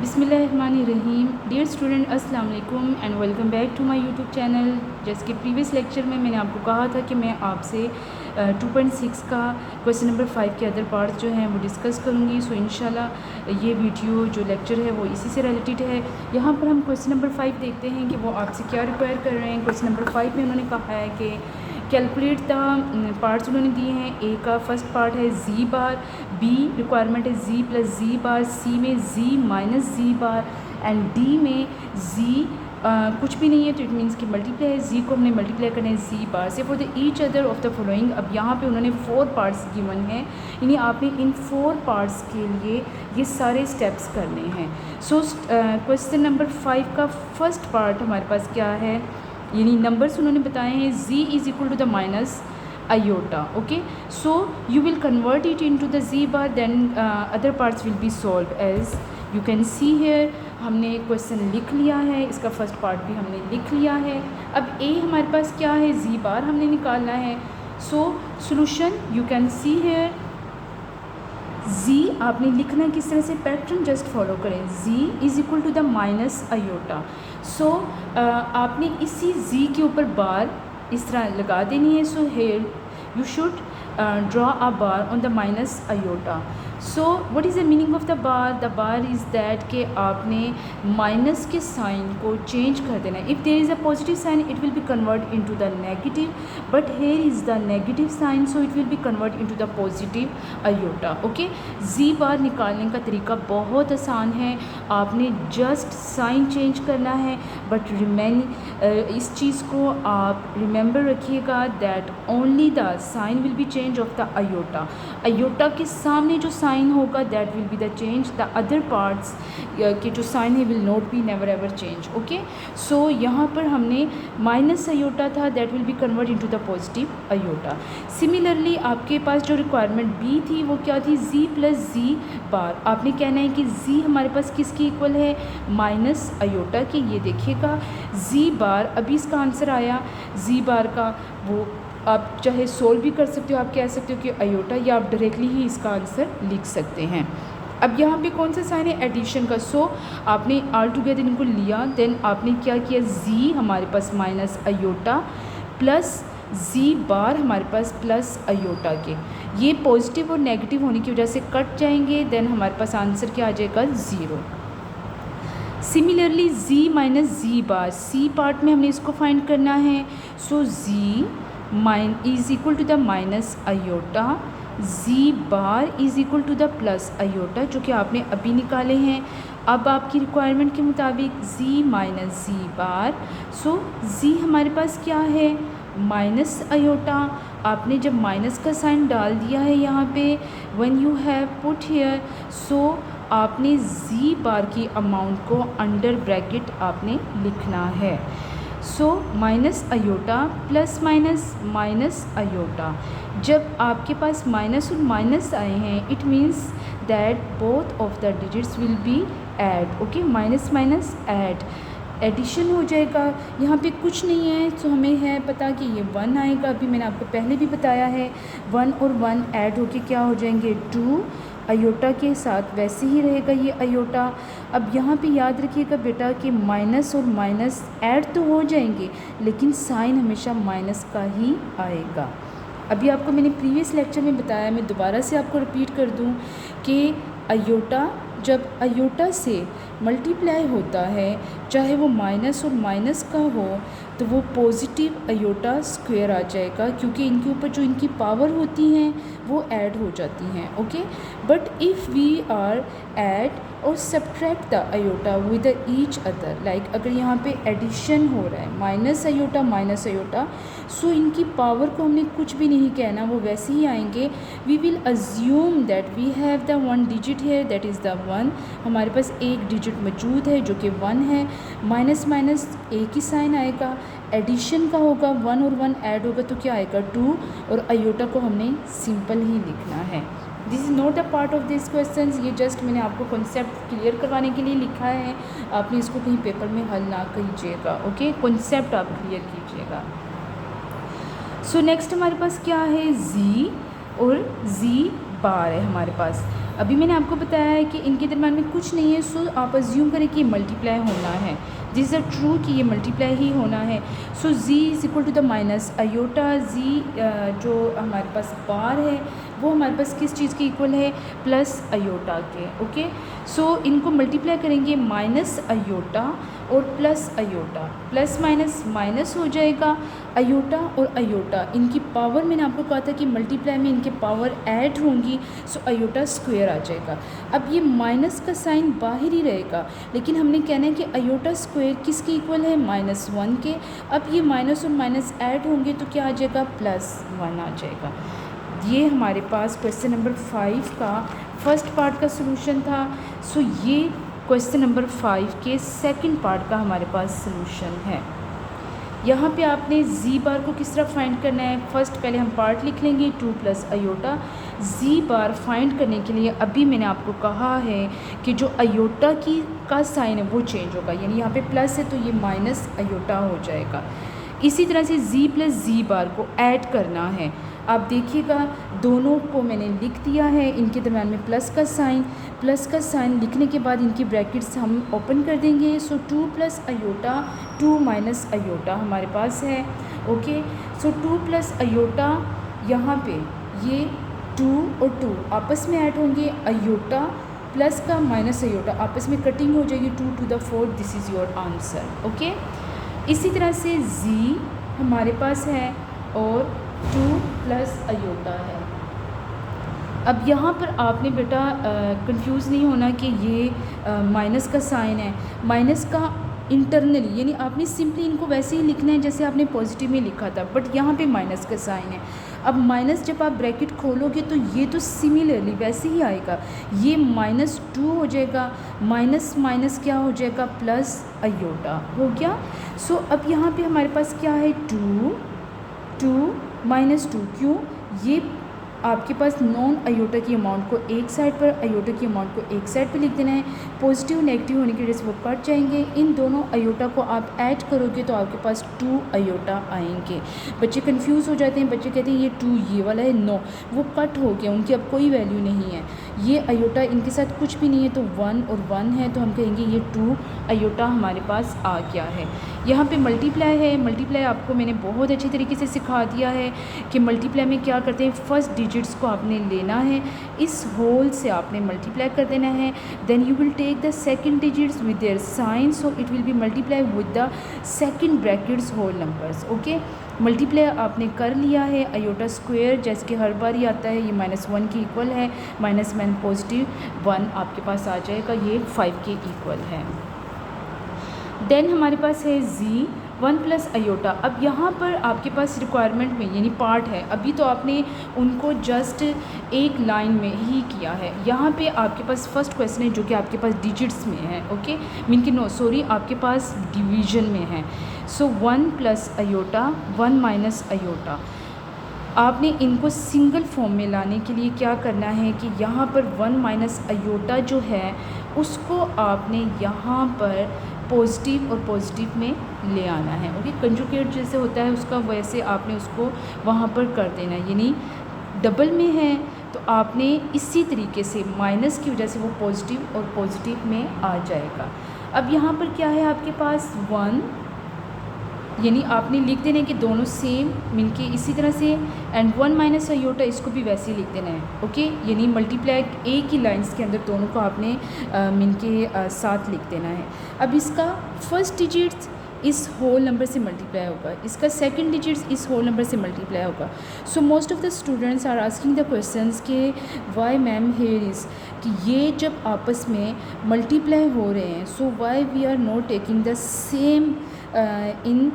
बिस्मिल्लाहिर्रहमानिर्रहीम। Dear student, अस्सलाम वालेकुम and welcome back to my YouTube channel. जैसे कि प्रीवियस लेक्चर में मैंने आपको कहा था कि मैं आपसे 2.6 का क्वेश्चन नंबर 5 के अदर पार्ट्स जो हैं वो डिस्कस करूँगी। सो इंशाल्लाह ये वीडियो जो लेक्चर है वो इसी से रिलेटेड है। यहाँ पर हम क्वेश्चन नंबर 5 देखते हैं कि वो आपसे क्या रिक्वायर कर रहे हैं। क्वेश्चन नंबर 5 में उन्होंने कहा है कि कैलकुलेट द पार्ट्स उन्होंने दिए हैं। ए का फर्स्ट पार्ट है जी बार, बी रिक्वायरमेंट है जी प्लस जी बार, सी में G minus G bar and D में जी कुछ भी नहीं है तो इट मीन्स कि मल्टीप्लाई है। जी को हमने मल्टीप्लाई करना है जी बार से for the each other of the following. अब यहाँ पे उन्होंने 4 पार्ट्स गिवन हैं, यानी आपने इन 4 पार्ट्स के लिए ये सारे स्टेप्स करने हैं। सो क्वेश्चन नंबर 5 का फर्स्ट पार्ट हमारे पास क्या है, यानी नंबर्स उन्होंने बताए हैं z is equal to the minus iota. Okay, so you will convert it into the z bar, then other parts will be solve as you can see here. हमने question लिख लिया है, इसका फर्स्ट पार्ट भी हमने लिख लिया है। अब a हमारे पास क्या है, z बार हमने निकालना है। So solution you can see here. z आपने लिखना किस तरह से, पैटर्न जस्ट फॉलो करें। z is equal to the minus iota. So आपने इसी z के ऊपर बार इस तरह लगा देनी है। So here you should draw a bar on the minus iota. So what is the meaning of the bar? The bar is that कि आपने माइनस के साइन को चेंज कर देना है। If there is a positive sign it will be convert into the negative, but here is the negative sign so it will be convert into the positive iota. Okay, G bar निकालने का तरीका बहुत आसान है, आपने just sign change करना है। But इस चीज़ को आप रिमेंबर रखिएगा that only the sign will be change of the iota. Iota के सामने जो साइन होगा that will be the change, the other parts के जो साइन है will not be never ever change. Okay, so यहाँ पर हमने माइनस आयोटा था that will be convert into the positive iota. Similarly आपके पास जो रिक्वायरमेंट बी थी वो क्या थी, जी प्लस जी बार। आपने कहना है कि जी हमारे पास किसकी इक्वल है, माइनस आयोटा की। ये देखिएगा जी बार, अभी इसका आंसर आया जी बार का, वो आप चाहे सोल्व भी कर सकते हो, आप कह सकते हो कि आयोटा, या आप डायरेक्टली ही इसका आंसर लिख सकते हैं। अब यहाँ पे कौन सा साइन है, एडिशन का। सो आपने ऑल टुगेदर इनको लिया, देन आपने क्या किया, जी हमारे पास माइनस आयोटा प्लस जी बार हमारे पास प्लस आयोटा के, ये पॉजिटिव और नेगेटिव होने की वजह से कट जाएंगे, देन हमारे पास आंसर क्या आ जाएगा, 0। Similarly z minus G bar, C part में हमने इसको फाइंड करना है। So z is equal to the minus iota, G bar is equal to the plus iota, जो कि आपने अभी निकाले हैं। अब आपकी रिक्वायरमेंट के मुताबिक z माइनस जी बार, सो z हमारे पास क्या है, माइनस आयोटा। आपने जब माइनस का साइन डाल दिया है यहाँ पे, when you have put here, so आपने जी बार की अमाउंट को अंडर ब्रैकेट आपने लिखना है। So minus iota plus minus minus iota. जब आपके पास माइनस और माइनस आए हैं it means that both of the digits will be add. Okay, minus minus add, addition हो जाएगा। यहाँ पे कुछ नहीं है तो हमें है पता कि ये 1 आएगा। अभी मैंने आपको पहले भी बताया है 1 और 1 ऐड होके क्या हो जाएंगे, 2। आयोटा के साथ वैसे ही रहेगा ये आयोटा। अब यहाँ पे याद रखिएगा बेटा कि माइनस और माइनस ऐड तो हो जाएंगे लेकिन साइन हमेशा माइनस का ही आएगा। अभी आपको मैंने प्रीवियस लेक्चर में बताया, मैं दोबारा से आपको रिपीट कर दूँ कि आयोटा जब आयोटा से मल्टीप्लाई होता है, चाहे वो माइनस और माइनस का हो, तो वो पॉजिटिव आयोटा स्क्वायर आ जाएगा, क्योंकि इनके ऊपर जो इनकी पावर होती हैं वो ऐड हो जाती हैं। Okay, but if we are add और subtract the iota with each other, like अगर यहाँ पे एडिशन हो रहा है माइनस आयोटा, सो इनकी पावर को हमने कुछ भी नहीं कहना, वो वैसे ही आएंगे। We will assume that we have the 1 digit है, दैट इज़ द 1। हमारे पास एक डिजिट मौजूद है जो कि 1 है। माइनस माइनस एक ही साइन आएगा, एडिशन का होगा, 1 और 1 ऐड होगा तो क्या आएगा, 2, और आयोटा को हमने सिंपल ही लिखना है। This is not the part of this question, ये जस्ट मैंने आपको कॉन्सेप्ट क्लियर करवाने के लिए लिखा है, आपने इसको कहीं पेपर में हल ना कीजिएगा। ओके, कॉन्सेप्ट आप क्लियर कीजिएगा। सो नेक्स्ट हमारे पास क्या है, z और z बार है हमारे पास। अभी मैंने आपको बताया है कि इनके दरम्यान में कुछ नहीं है, सो आप अज्यूम करें कि मल्टीप्लाई होना है। दिस इज़ ट्रू कि ये मल्टीप्लाई ही होना है। So z is equal to the minus iota. z जो हमारे पास बार है वो हमारे पास किस चीज़ के इक्वल है, प्लस अयोटा के। ओके, सो इनको मल्टीप्लाई करेंगे माइनस अयोटा और plus iota, plus minus minus हो जाएगा, अयोटा और अयोटा इनकी पावर, मैंने आपको कहा था कि मल्टीप्लाई में इनके पावर ऐड होंगी, सो अयोटा स्क्वायर आ जाएगा। अब ये माइनस का साइन बाहर ही रहेगा, लेकिन हमने कहना है कि अयोटा स्क्वायर किसके इक्वल है, -1 के। अब ये माइनस और माइनस ऐड होंगे तो क्या आ जाएगा, +1 आ जाएगा। ये हमारे पास क्वेश्चन नंबर 5 का फर्स्ट पार्ट का सलूशन था। सो ये क्वेश्चन नंबर 5 के सेकंड पार्ट का हमारे पास सलूशन है। यहाँ पे आपने z बार को किस तरह फाइंड करना है, फर्स्ट पहले हम पार्ट लिख लेंगे 2 प्लस अयोटा। z बार फाइंड करने के लिए अभी मैंने आपको कहा है कि जो अयोटा की का साइन है वो चेंज होगा, यानी यहाँ पे प्लस है तो ये माइनस अयोटा हो जाएगा। इसी तरह से z प्लस z बार को ऐड करना है। आप देखिएगा दोनों को मैंने लिख दिया है, इनके दरम्यान में प्लस का साइन लिखने के बाद इनकी ब्रैकेट्स हम ओपन कर देंगे। सो 2 प्लस अयोटा 2 माइनस अयोटा हमारे पास है। ओके, सो 2 प्लस अयोटा, यहाँ पे ये 2 और 2 आपस में ऐड होंगे, अयोटा प्लस का माइनस अयोटा आपस में कटिंग हो जाएगी, 2 to the 4, this is your answer. Okay, इसी तरह से z हमारे पास है और 2 प्लस अयोटा है। अब यहाँ पर आपने बेटा कंफ्यूज नहीं होना कि ये माइनस का साइन है, माइनस का इंटरनली, यानी आपने सिंपली इनको वैसे ही लिखना है जैसे आपने पॉजिटिव में लिखा था, बट यहाँ पे माइनस का साइन है। अब माइनस जब आप ब्रैकेट खोलोगे तो ये तो सिमिलरली वैसे ही आएगा, ये -2 हो जाएगा, माइनस माइनस क्या हो जाएगा, प्लस अयोटा हो गया। सो अब यहाँ पे हमारे पास क्या है, 2 -2, क्यों, ये आपके पास नॉन अयोटा की अमाउंट को एक साइड पर, अयोटा की अमाउंट को एक साइड पर लिख देना है। पॉजिटिव नेगेटिव होने की वजह से वो कट जाएंगे, इन दोनों अयोटा को आप ऐड करोगे तो आपके पास 2 अयोटा आएंगे। बच्चे कंफ्यूज हो जाते हैं, बच्चे कहते हैं ये 2 ये वाला है, नो वो कट हो गया, उनकी अब कोई वैल्यू नहीं है, ये अयोटा इनके साथ कुछ भी नहीं है, तो 1 और 1 है, तो हम कहेंगे ये 2 अयोटा हमारे पास आ गया है। यहाँ पे मल्टीप्लाई है, मल्टीप्लाई आपको मैंने बहुत अच्छी तरीके से सिखा दिया है कि मल्टीप्लाई में क्या करते हैं, फर्स्ट डिजिट्स को आपने लेना है, इस होल से आपने मल्टीप्लाई कर देना है, then you will take the second digits with their sign, so it will be multiply with the second brackets whole numbers. Okay, multiply आपने कर लिया है, अयोटा स्क्वायर जैसे कि हर बार ही आता है, ये -1 के इक्वल है, माइनस मैन पॉजिटिव 1 आपके पास आ जाएगा, ये 5 के इक्वल है। देन हमारे पास है z 1 प्लस अयोटा। अब यहाँ पर आपके पास रिक्वायरमेंट में यानी पार्ट है, अभी तो आपने उनको जस्ट एक लाइन में ही किया है। यहाँ पे आपके पास फर्स्ट क्वेश्चन है जो कि आपके पास डिजिट्स में है, ओके, मीन कि नो सॉरी आपके पास डिवीजन में है। सो 1 प्लस अयोटा 1 माइनस अयोटा, आपने इनको सिंगल फॉर्म में लाने के लिए क्या करना है कि यहाँ पर 1 माइनस अयोटा जो है उसको आपने यहाँ पर पॉजिटिव और पॉजिटिव में ले आना है। ओके, कंजुगेट जैसे होता है उसका वैसे आपने उसको वहाँ पर कर देना है, यानी डबल में है तो आपने इसी तरीके से माइनस की वजह से वो पॉजिटिव और पॉजिटिव में आ जाएगा। अब यहाँ पर क्या है आपके पास 1, यानी आपने लिख देना है कि दोनों सेम मीन के इसी तरह से, एंड 1 माइनस अयोटा इसको भी वैसे ही लिख देना है। ओके, यानी मल्टीप्लाई एक ही लाइंस के अंदर दोनों को आपने मीन के साथ लिख देना है। अब इसका फर्स्ट डिजिट्स इस होल नंबर से मल्टीप्लाई होगा, इसका सेकंड डिजिट्स इस होल नंबर से मल्टीप्लाई होगा। So most of the students are asking the questions के वाई मैम हेयर इज़, कि ये जब आपस में मल्टीप्लाई हो रहे हैं, so why we are not taking the same in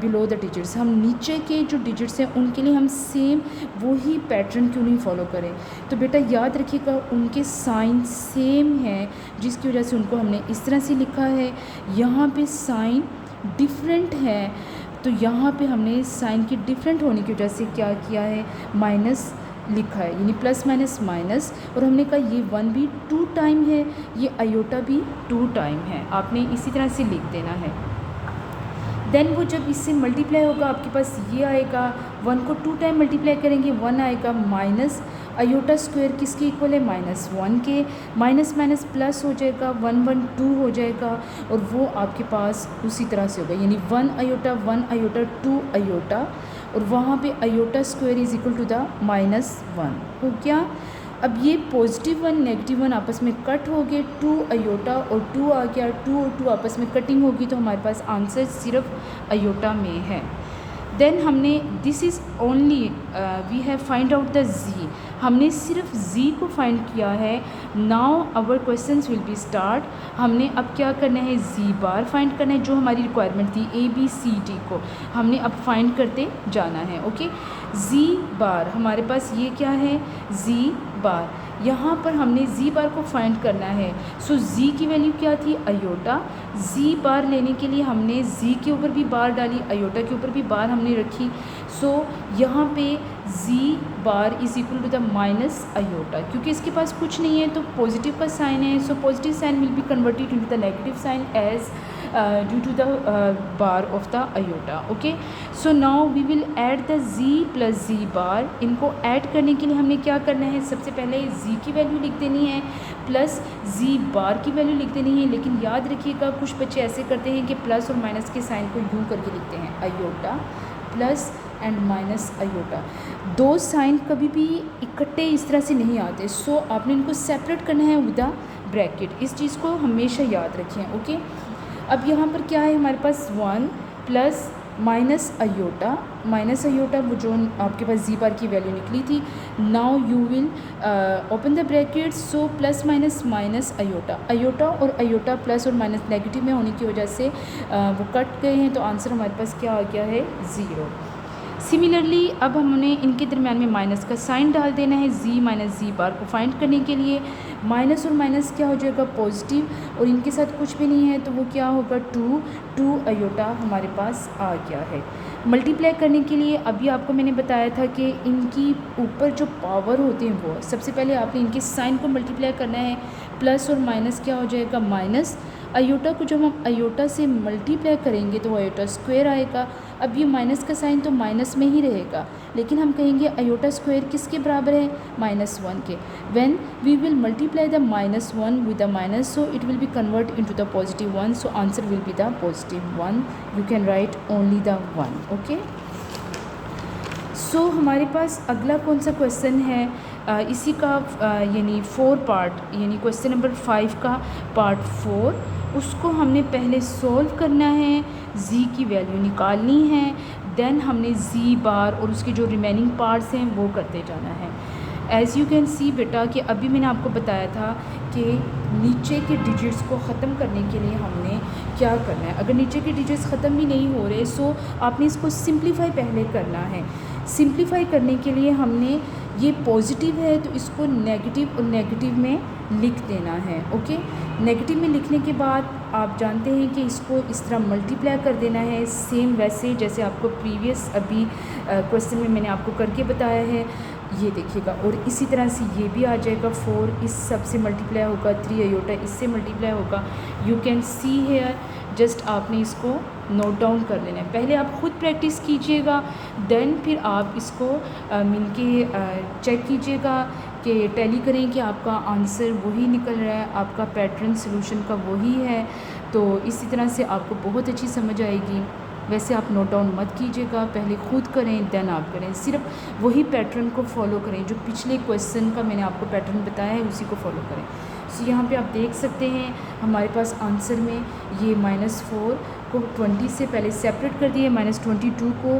below the digits, हम नीचे के जो डिजिट्स हैं उनके लिए हम सेम वही पैटर्न क्यों नहीं फॉलो करें। तो बेटा याद रखिएगा उनके साइन सेम है जिसकी वजह से उनको हमने इस तरह से लिखा है। यहाँ पे साइन डिफरेंट है तो यहाँ पे हमने साइन के डिफरेंट होने की वजह से क्या किया है, माइनस लिखा है, यानी प्लस माइनस माइनस, और हमने कहा ये 1 भी 2 टाइम है, ये अयोटा भी 2 टाइम है, आपने इसी तरह से लिख देना है। देन वो जब इससे मल्टीप्लाई होगा आपके पास ये आएगा, 1 को 2 टाइम मल्टीप्लाई करेंगे 1 आएगा माइनस, अयोटा स्क्वायर किसके इक्वल है, -1 के। माइनस माइनस प्लस हो जाएगा, 1 1 2 हो जाएगा, और वो आपके पास उसी तरह से होगा, यानी 1 अयोटा 2 अयोटा, और वहाँ पे iota square is equal to the -1 हो गया। अब ये +1 -1 आपस में कट हो गए, 2 अयोटा और 2 आ गया, 2 और 2 आपस में कटिंग होगी, तो हमारे पास आंसर सिर्फ अयोटा में है। देन हमने this is only we have find out the G, हमने सिर्फ जी को फाइंड किया है। Now our questions will be start. हमने अब क्या करना है, जी बार फाइंड करना है, जो हमारी रिक्वायरमेंट थी ABCD को हमने अब फाइंड करते जाना है। ओके, जी बार हमारे पास ये क्या है, जी बार, यहाँ पर हमने जी बार को फाइंड करना है। सो जी की वैल्यू क्या थी, अयोटा। जी बार लेने के लिए हमने जी के ऊपर भी बार डाली, अयोटा के ऊपर भी बार हमने रखी। सो यहाँ पे G bar is equal to the minus iota, क्योंकि इसके पास कुछ नहीं है तो पॉजिटिव का साइन है, so positive sign will be converted into the negative sign as due to the bar of the iota. Okay, so now we will add the G plus G bar. इनको add करने के लिए हमने क्या करना है, सबसे पहले जी की वैल्यू लिख देनी है प्लस जी बार की वैल्यू लिख देनी है। लेकिन याद रखिएगा कुछ बच्चे ऐसे करते हैं कि प्लस और माइनस के साइन को यूँ करके लिखते हैं, iota plus and minus iota. दो साइन कभी भी इकट्ठे इस तरह से नहीं आते, सो आपने इनको सेपरेट करना है विद द ब्रैकेट। इस चीज़ को हमेशा याद रखें। ओके, अब यहाँ पर क्या है हमारे पास 1 प्लस माइनस अयोटा वो जो आपके पास जी बार की वैल्यू निकली थी। Now you will open the bracket, so plus minus minus iota और अयोटा प्लस और माइनस नेगेटिव में होने की वजह से वो कट गए हैं, तो आंसर हमारे पास क्या आ गया है, 0। सिमिलरली अब हमने इनके दरम्यान में माइनस का साइन डाल देना है जी माइनस जी बार को फाइंड करने के लिए। माइनस और माइनस क्या हो जाएगा, पॉजिटिव, और इनके साथ कुछ भी नहीं है तो वो क्या होगा, 2 अयोटा हमारे पास आ गया है। मल्टीप्लाई करने के लिए अभी आपको मैंने बताया था कि इनकी ऊपर जो पावर होते हैं वो सबसे पहले आपने इनके साइन को मल्टीप्लाई करना है। प्लस और माइनस क्या हो जाएगा, माइनस अयोटा को जब हम अयोटा से मल्टीप्लाई करेंगे तो अयोटा स्क्वायर आएगा। अब ये माइनस का साइन तो माइनस में ही रहेगा, लेकिन हम कहेंगे अयोटा स्क्वायर किसके बराबर है, -1 के। When we will multiply the -1 with the minus, so it will be convert into the +1, so answer will be the +1। You can write only the 1। Okay, so हमारे पास अगला कौन सा क्वेश्चन है, इसी का यानी 4 पार्ट, यानी क्वेश्चन नंबर 5 का पार्ट 4, उसको हमने पहले सॉल्व करना है, जी की वैल्यू निकालनी है, देन हमने जी बार और उसके जो रिमेनिंग पार्ट्स हैं वो करते जाना है। एज़ यू कैन सी बेटा कि अभी मैंने आपको बताया था कि नीचे के डिजिट्स को ख़त्म करने के लिए हमने क्या करना है। अगर नीचे के डिजिट्स ख़त्म भी नहीं हो रहे, सो आपने इसको सिंप्लीफाई पहले करना है। सिंप्लीफाई करने के लिए हमने ये पॉजिटिव है तो इसको नेगेटिव और नेगेटिव में लिख देना है। ओके, नेगेटिव में लिखने के बाद आप जानते हैं कि इसको इस तरह मल्टीप्लाई कर देना है, सेम वैसे जैसे आपको प्रीवियस अभी क्वेश्चन में मैंने आपको करके बताया है, ये देखिएगा। और इसी तरह से ये भी आ जाएगा, 4 इस सब से मल्टीप्लाई होगा, 3 अयोटा इससे मल्टीप्लाई होगा। You can see here, just आपने इसको नोट डाउन कर लेना है। पहले आप ख़ुद प्रैक्टिस कीजिएगा, देन फिर आप इसको मिलके चेक कीजिएगा कि टैली करें कि आपका आंसर वही निकल रहा है, आपका पैटर्न सोल्यूशन का वही है। तो इसी तरह से आपको बहुत अच्छी समझ आएगी। वैसे आप नोट डाउन मत कीजिएगा, पहले खुद करें देन आप करें, सिर्फ वही पैटर्न को फॉलो करें जो पिछले क्वेश्चन का मैंने आपको पैटर्न बताया है, उसी को फॉलो करें। सो यहाँ पे आप देख सकते हैं हमारे पास आंसर में ये -4 को 20 से पहले सेपरेट कर दिया, -22 को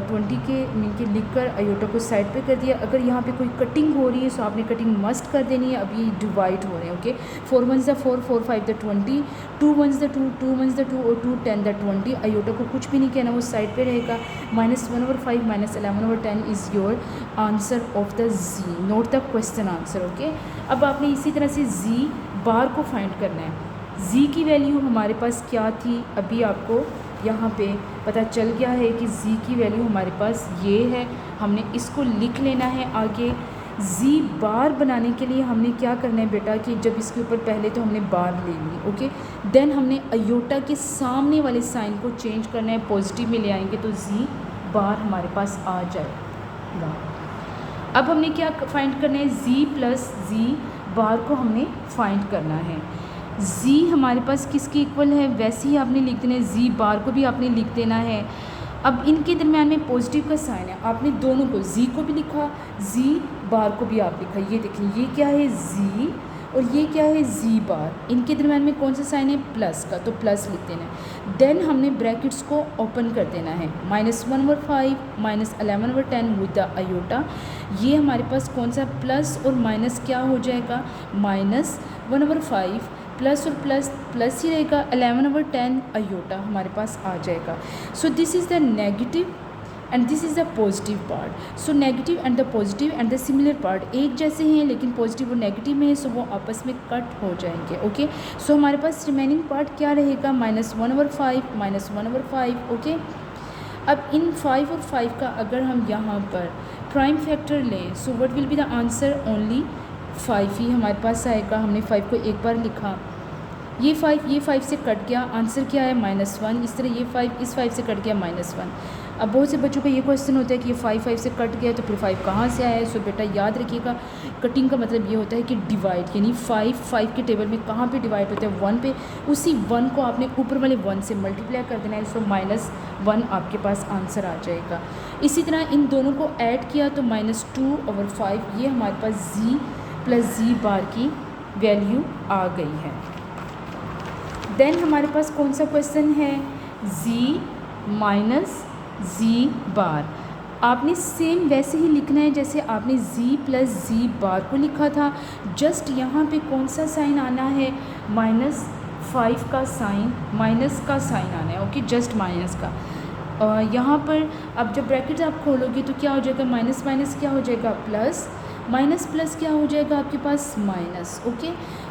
20 के मीन के लिख कर अयोटा को साइड पे कर दिया। अगर यहाँ पे कोई कटिंग हो रही है सो आपने कटिंग मस्ट कर देनी है। अभी डिवाइड हो रहे हैं। ओके, 4 1s 4, 4 5 20, 2 1s 2, 2 1s 2 और 2 10 20। अयोटा को कुछ भी नहीं कहना, वो साइड पे रहेगा। -1/5 -11/10 is your answer of the G. Note the question answer. Okay, अब आपने इसी तरह से जी बार को फाइंड करना है। जी की वैल्यू हमारे पास क्या थी, अभी आपको यहाँ पे पता चल गया है कि जी की वैल्यू हमारे पास ये है। हमने इसको लिख लेना है आगे। जी बार बनाने के लिए हमने क्या करना है बेटा कि जब इसके ऊपर पहले तो हमने बार ले ली, ओके, देन हमने अयोटा के सामने वाले साइन को चेंज करना है, पॉजिटिव में ले आएंगे तो जी बार हमारे पास आ जाएगा। अब हमने क्या फाइंड करना है, z प्लस z बार को हमने फाइंड करना है। z हमारे पास किसके इक्वल है, वैसे ही आपने लिख देना है, z बार को भी आपने लिख देना है। अब इनके दरम्यान में पॉजिटिव का साइन है, आपने दोनों को, z को भी लिखा, z बार को भी आप लिखा। ये देखिए ये क्या है z और ये क्या है z बार, इनके दरम्यान में कौन सा साइन है, प्लस का, तो प्लस लिख देना है। देन हमने ब्रैकेट्स को ओपन कर देना है, -1/5 -11/10 विद द आयोटा। ये हमारे पास कौन सा प्लस और माइनस क्या हो जाएगा, -1/5 प्लस और प्लस प्लस ही रहेगा, 11/10 आयोटा हमारे पास आ जाएगा। So this is the negative and this is the positive part. So negative and the positive and the similar part एक जैसे हैं, लेकिन पॉजिटिव और नेगेटिव में है, सो वो आपस में कट हो जाएंगे। ओके, सो हमारे पास रिमेनिंग पार्ट क्या रहेगा, -1/5 -1/5। ओके, अब इन 5 और 5 का अगर हम यहाँ पर प्राइम फैक्टर लें, so what will be the answer, only 5 ही हमारे पास आएगा। हमने 5 को एक बार लिखा, ये 5 से कट गया, आंसर क्या है, -1। इस तरह ये 5 इस 5 से कट गया, -1। अब बहुत से बच्चों का ये क्वेश्चन होता है कि ये 5 से कट गया तो फिर 5 कहाँ से आया है। सो बेटा याद रखिएगा, कटिंग का मतलब ये होता है कि डिवाइड, यानी 5 के टेबल में कहाँ पे डिवाइड होता है, 1 पे। उसी 1 को आपने ऊपर वाले 1 से मल्टीप्लाई कर देना है, सो -1 आपके पास आंसर आ जाएगा। इसी तरह इन दोनों को ऐड किया तो -2/5, ये हमारे पास z प्लस z बार की वैल्यू आ गई है। देन हमारे पास कौन सा क्वेश्चन है, z माइनस z बार। आपने सेम वैसे ही लिखना है जैसे आपने z प्लस z बार को लिखा था, जस्ट यहाँ पे कौन सा साइन आना है, -5 का साइन, माइनस का साइन आना है। ओके, जस्ट माइनस का। यहाँ पर अब जब ब्रैकेट आप खोलोगे तो क्या हो जाएगा, माइनस माइनस क्या हो जाएगा, प्लस, माइनस प्लस क्या हो जाएगा आपके पास, माइनस। ओके,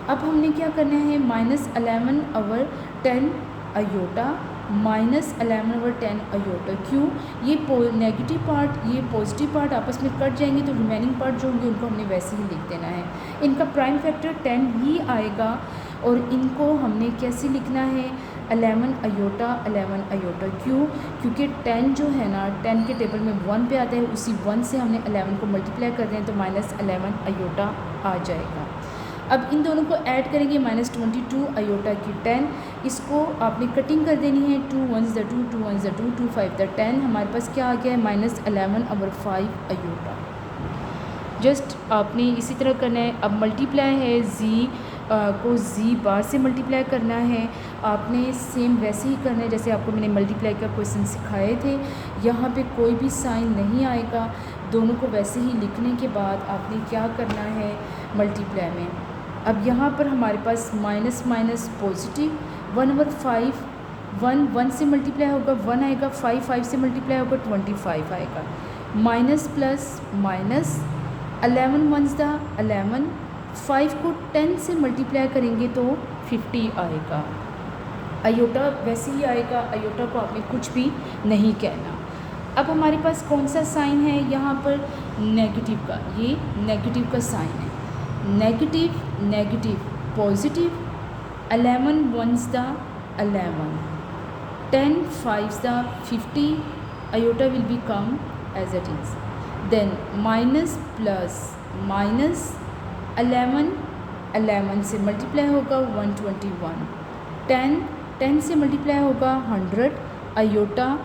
अब हमने क्या करना है, -11/10 आयोटा -11/10 आयोटा। क्यों, ये नेगेटिव पार्ट ये पॉजिटिव पार्ट आपस में कट जाएंगे, तो रिमेनिंग पार्ट जो होंगे उनको हमने वैसे ही लिख देना है। इनका प्राइम फैक्टर 10 ही आएगा और इनको हमने कैसे लिखना है, 11 आयोटा। क्यों, क्योंकि 10 जो है ना, 10 के टेबल में 1 पे आता है, उसी 1 से हमने 11 को मल्टीप्लाई कर दें तो -11 आयोटा आ जाएगा। अब इन दोनों को ऐड करेंगे, -22 आयोटा की 10, इसको आपने कटिंग कर देनी है, 2 1s the 2 2 1s the 2 2 5 the 10, हमारे पास क्या आ गया है, -11/5 आयोटा। जस्ट आपने इसी तरह करना है। अब मल्टीप्लाई है, z को z बार से मल्टीप्लाई करना है, आपने सेम वैसे ही करना है जैसे आपको मैंने मल्टीप्लाई का क्वेश्चन सिखाए थे। यहाँ पे कोई भी साइन नहीं आएगा, दोनों को वैसे ही लिखने के बाद आपने क्या करना है, मल्टीप्लाई में। अब यहाँ पर हमारे पास माइनस माइनस पॉजिटिव, 1/5, 1 से मल्टीप्लाई होगा 1 आएगा, 5 से मल्टीप्लाई होगा 25 आएगा, minus plus minus, 11 1s the 11, 5 को 10 से मल्टीप्लाई करेंगे तो 50 आएगा। आयोटा वैसे ही आएगा, आयोटा को आपने कुछ भी नहीं कहना। अब हमारे पास कौन सा साइन है यहाँ पर, नेगेटिव का, ये नेगेटिव का साइन है, negative negative positive, 11 1s the 11, 10 5s the 50, iota will be come as it is. Then minus plus minus, 11 से मल्टीप्लाई होगा 121, 10 से मल्टीप्लाई होगा 100,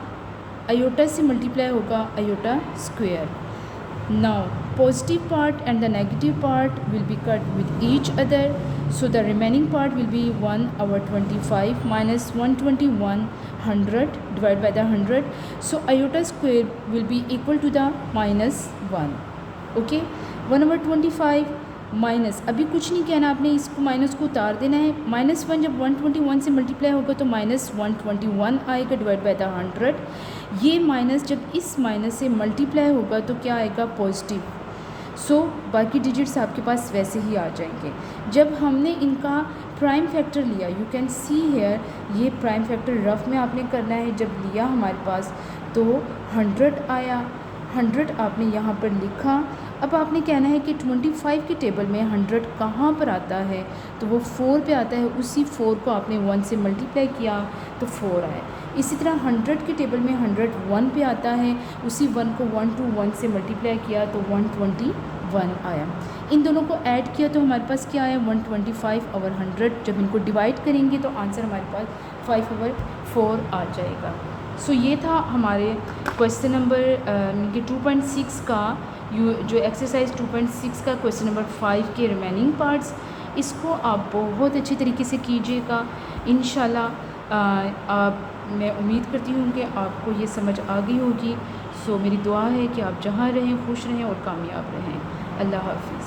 आयोटा से मल्टीप्लाई होगा iota square. Now positive part and the negative part will be cut with each other, so the remaining part will be 1/25 minus 121, 100 divided by the 100, so iota square will be equal to the -1. okay, 1/25 minus, अभी कुछ नहीं कहना आपने, इसको minus को उतार देना है। -1 जब 121 से मल्टीप्लाई होगा तो -121 आएगा डिवाइड बाय द 100। ये माइनस जब इस माइनस से मल्टीप्लाई होगा तो क्या आएगा, पॉजिटिव। सो बाकी डिजिट्स आपके पास वैसे ही आ जाएंगे। जब हमने इनका प्राइम फैक्टर लिया, यू कैन सी हेयर, ये प्राइम फैक्टर रफ में आपने करना है। जब लिया हमारे पास तो 100 आया, 100 आपने यहाँ पर लिखा। अब आपने कहना है कि 25 के टेबल में 100 कहाँ पर आता है, तो वो 4 पे आता है। उसी 4 को आपने 1 से मल्टीप्लाई किया तो 4 आए। इसी तरह 100 के टेबल में 101 पे आता है, उसी 1 को 1 to 1 से मल्टीप्लाई किया तो 121 आया। इन दोनों को ऐड किया तो हमारे पास क्या आया 125/100। जब इनको डिवाइड करेंगे तो आंसर हमारे पास 5/4 आ जाएगा। सो ये था हमारे क्वेश्चन नंबर 2.6 का जो एक्सरसाइज 2.6 का क्वेश्चन नंबर 5 के रिमेनिंग पार्ट्स। इसको आप बहुत अच्छी तरीके से कीजिएगा इंशाल्लाह। आप मैं उम्मीद करती हूँ कि आपको ये समझ आ गई होगी। सो मेरी दुआ है कि आप जहाँ रहें खुश रहें और कामयाब रहें। अल्लाह हाफ़िज़।